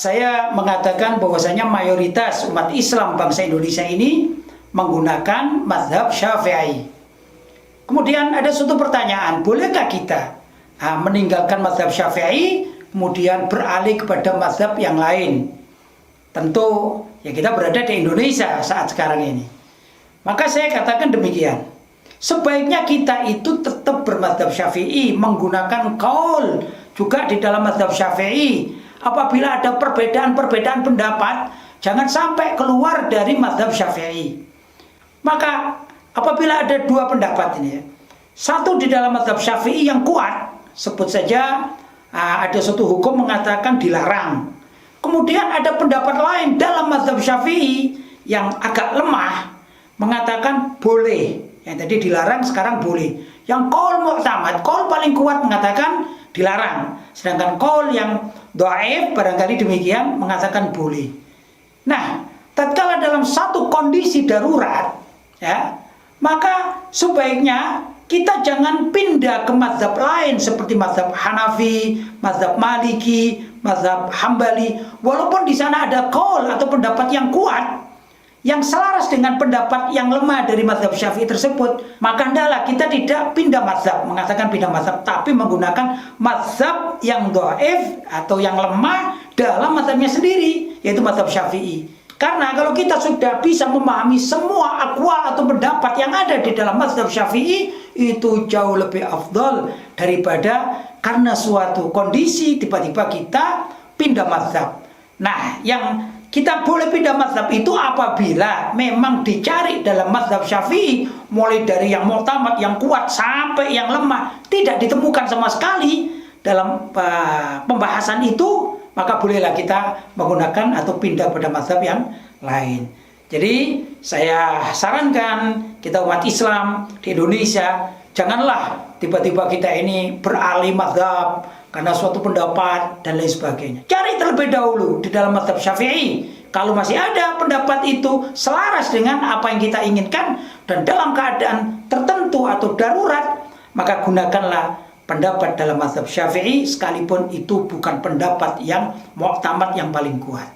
saya mengatakan bahwasanya mayoritas umat Islam bangsa Indonesia ini menggunakan mazhab Syafi'i. Kemudian ada suatu pertanyaan, bolehkah kita meninggalkan mazhab Syafi'i kemudian beralih kepada mazhab yang lain? Tentu ya kita berada di Indonesia saat sekarang ini. Maka saya katakan demikian. Sebaiknya kita itu tetap bermazhab Syafi'i, menggunakan qaul juga di dalam mazhab Syafi'i. Apabila ada perbedaan-perbedaan pendapat, jangan sampai keluar dari mazhab Syafi'i. Maka apabila ada dua pendapat ini ya, satu di dalam mazhab Syafi'i yang kuat, sebut saja ada suatu hukum mengatakan dilarang. Kemudian ada pendapat lain dalam mazhab Syafi'i yang agak lemah, mengatakan boleh. Yang tadi dilarang sekarang boleh. Yang qaul mu'tamad, qaul paling kuat mengatakan dilarang. Sedangkan qaul yang dhaif barangkali demikian mengatakan boleh. Nah, tatkala dalam satu kondisi darurat ya, maka sebaiknya kita jangan pindah ke mazhab lain seperti mazhab Hanafi, mazhab Maliki, mazhab Hambali. Walaupun di sana ada qaul atau pendapat yang kuat yang selaras dengan pendapat yang lemah dari mazhab Syafi'i tersebut, maka hendaklah kita tidak pindah mazhab, mengatakan pindah mazhab, tapi menggunakan mazhab yang dhaif atau yang lemah dalam mazhabnya sendiri, yaitu mazhab Syafi'i. Karena kalau kita sudah bisa memahami semua aqwal atau pendapat yang ada di dalam mazhab Syafi'i, itu jauh lebih afdal daripada karena suatu kondisi tiba-tiba kita pindah mazhab. Nah, yang kita boleh pindah mazhab itu apabila memang dicari dalam mazhab Syafi'i, mulai dari yang mu'tamad, yang kuat, sampai yang lemah, tidak ditemukan sama sekali dalam pembahasan itu, maka bolehlah kita menggunakan atau pindah pada mazhab yang lain. Jadi saya sarankan kita umat Islam di Indonesia, janganlah tiba-tiba kita ini beralih mazhab karena suatu pendapat dan lain sebagainya. Cari terlebih dahulu di dalam mazhab Syafi'i. Kalau masih ada pendapat itu selaras dengan apa yang kita inginkan dan dalam keadaan tertentu atau darurat, maka gunakanlah pendapat dalam mazhab Syafi'i sekalipun itu bukan pendapat yang mu'tamad yang paling kuat.